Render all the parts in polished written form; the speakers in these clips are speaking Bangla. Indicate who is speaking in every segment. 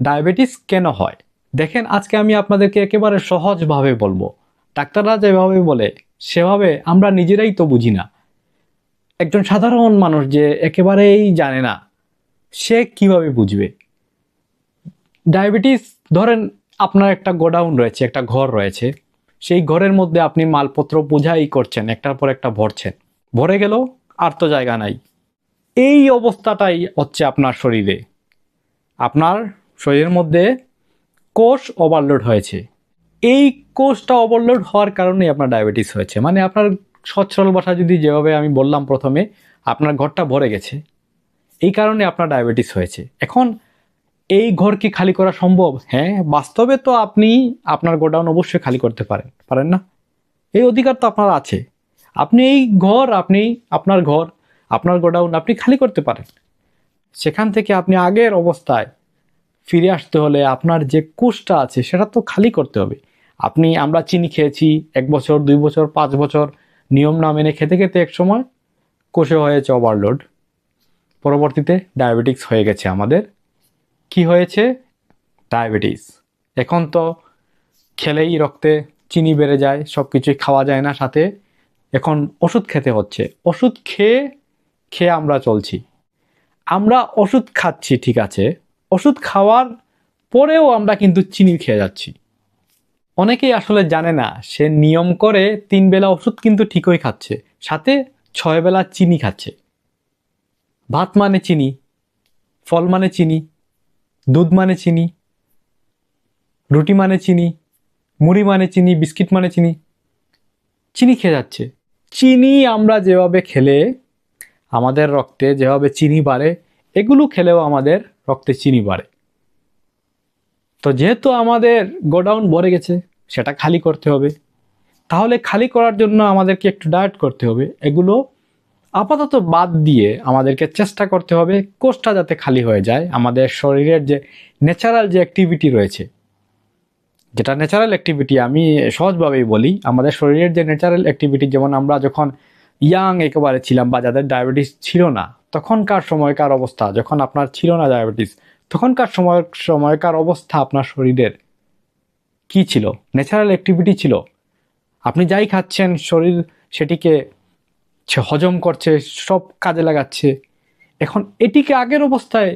Speaker 1: ডায়াবেটিস কেন হয়? দেখেন, আজকে আমি আপনাদেরকে একেবারে সহজভাবে বলবো। ডাক্তাররা যেভাবে বলে সেভাবে আমরা নিজেরাই তো বুঝি না। একজন সাধারণ মানুষ যে একেবারেই জানে না, সে কিভাবে বুঝবে? ডায়াবেটিস, ধরেন আপনার একটা গোডাউন রয়েছে, একটা ঘর রয়েছে। সেই ঘরের মধ্যে আপনি মালপত্র বোঝাই করছেন, একটার পর একটা ভরছেন। ভরে গেল, আর তো জায়গা নাই। এই অবস্থাটাই হচ্ছে আপনার শরীরে। আপনার শরীরের মধ্যে কোষ ওভারলোড হয়েছে। এই কোষটা ওভারলোড হওয়ার কারণেই আপনার ডায়াবেটিস হয়েছে। মানে আপনার সহজ সরল ভাষায় যদি যেভাবে আমি বললাম প্রথমে, আপনার ঘরটা ভরে গেছে। এই কারণে আপনার ডায়াবেটিস হয়েছে। এখন এই ঘর কি খালি করা সম্ভব? হ্যাঁ, বাস্তবে তো আপনি আপনার গোডাউন অবশ্যই খালি করতে পারেন, পারেন না? এই অধিকার তো আপনার আছে। আপনি এই ঘর, আপনি আপনার ঘর, আপনার গোডাউন আপনি খালি করতে পারেন। সেখান থেকে আপনি আগের অবস্থায় ফিরে আসতে হলে আপনার যে কোষটা আছে সেটা তো খালি করতে হবে। আমরা চিনি খেয়েছি 1 বছর, 2 বছর, 5 বছর, নিয়ম না মেনে খেতে খেতে এক সময় কোষে হয়েছে ওভারলোড। পরবর্তীতে ডায়াবেটিস হয়ে গেছে আমাদের। কি হয়েছে? ডায়াবেটিস। এখন তো খেলেই রক্তে চিনি বেড়ে যায়, সব কিছুই খাওয়া যায় না সাথে। এখন ওষুধ খেতে হচ্ছে। ওষুধ খেয়ে খেয়ে আমরা চলছি। আমরা ওষুধ খাচ্ছি, ঠিক আছে। ওষুধ খাওয়ার পরেও আমরা কিন্তু চিনি খেয়ে যাচ্ছি। অনেকেই আসলে জানে না, সে নিয়ম করে 3 বেলা ওষুধ কিন্তু ঠিকই খাচ্ছে, সাথে 6 বেলা চিনি খাচ্ছে। ভাত মানে চিনি, ফল মানে চিনি, দুধ মানে চিনি, রুটি মানে চিনি, মুড়ি মানে চিনি, বিস্কিট মানে চিনি, চিনি খেয়ে যাচ্ছে। চিনি আমরা যেভাবে খেলে আমাদের রক্তে যেভাবে চিনি বাড়ে, এগুলো খেলেও আমাদের রক্তে চিনি বাড়ে। তো যেহেতু আমাদের গোডাউন ভরে গেছে, সেটা খালি করতে হবে। তাহলে খালি করার জন্য আমাদেরকে একটু ডায়েট করতে হবে। এগুলো আপাতত বাদ দিয়ে আমাদেরকে চেষ্টা করতে হবে কোষটা যাতে খালি হয়ে যায়। আমাদের শরীরের যে ন্যাচারাল যে অ্যাক্টিভিটি রয়েছে, যেটা ন্যাচারাল অ্যাক্টিভিটি আমি সহজভাবেই বলি, আমাদের শরীরের যে ন্যাচারাল অ্যাক্টিভিটি, যেমন আমরা যখন ইয়াং একেবারে ছিলাম বা যাদের ডায়াবেটিস ছিল না, তখনকার সময়কার অবস্থা, যখন আপনার ছিল না ডায়াবেটিস, তখনকার সময়কার অবস্থা আপনার শরীরের কি ছিল? ন্যাচারাল অ্যাক্টিভিটি ছিল। আপনি যাই খাচ্ছেন, শরীর সেটিকে হজম করছে, সব কাজে লাগাচ্ছে। এখন এটিকে আগের অবস্থায়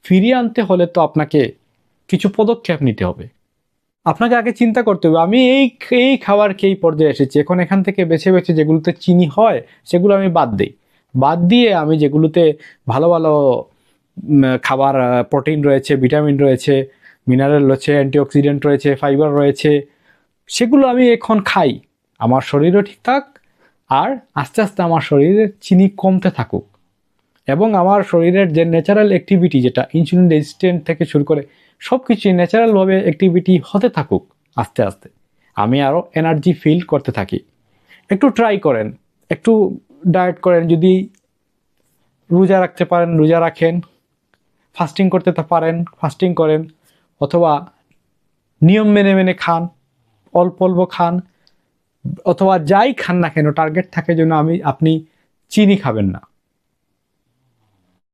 Speaker 1: ফিরিয়ে আনতে হলে তো আপনাকে কিছু পদক্ষেপ নিতে হবে। আপনাকে আগে চিন্তা করতে হবে, আমি এই এই খাবার খেয়েই পর্যায়ে এসেছি, এখন এখান থেকে বেছে বেছে যেগুলোতে চিনি হয় সেগুলো আমি বাদ দিই। বাদ দিয়ে আমি যেগুলোতে ভালো ভালো খাবার, প্রোটিন রয়েছে, ভিটামিন রয়েছে, মিনারেল রয়েছে, অ্যান্টিঅক্সিডেন্ট রয়েছে, ফাইবার রয়েছে, সেগুলো আমি এখন খাই। আমার শরীরও ঠিক থাক, আর আস্তে আস্তে আমার শরীরে চিনি কমতে থাকুক, এবং আমার শরীরের যে ন্যাচারাল অ্যাক্টিভিটি, যেটা ইনসুলিন রেজিস্ট্যান্ট থেকে শুরু করে সব কিছুই ন্যাচারালভাবে অ্যাক্টিভিটি হতে থাকুক। আস্তে আস্তে আমি আরও এনার্জি ফিল করতে থাকি। একটু ট্রাই করেন, একটু ডায়েট করেন। যদি রোজা রাখতে পারেন রোজা রাখেন, ফাস্টিং করতে পারেন ফাস্টিং করেন, অথবা নিয়ম মেনে মেনে খান, অল্প অল্প খান, অথবা যাই খান না কেন টার্গেট থাকে যেন আপনি চিনি খাবেন না।